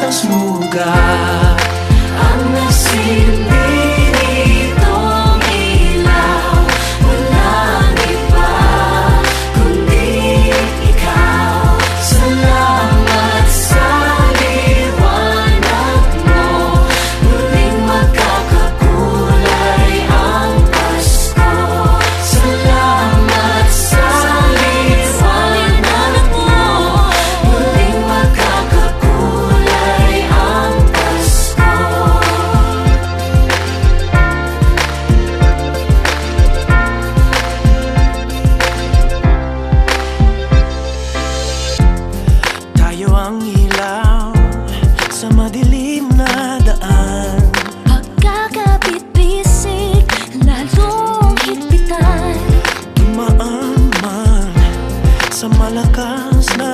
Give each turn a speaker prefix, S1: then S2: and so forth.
S1: wagas muga ang nasilbi nitong ilaw. Walang iba kundi ikaw. Salamat sa liwanag mo. Muling magkakakulay ang Pasko. Salamat sa liwanag mo. Muling magkakakulay ang Pasko. Tayo ang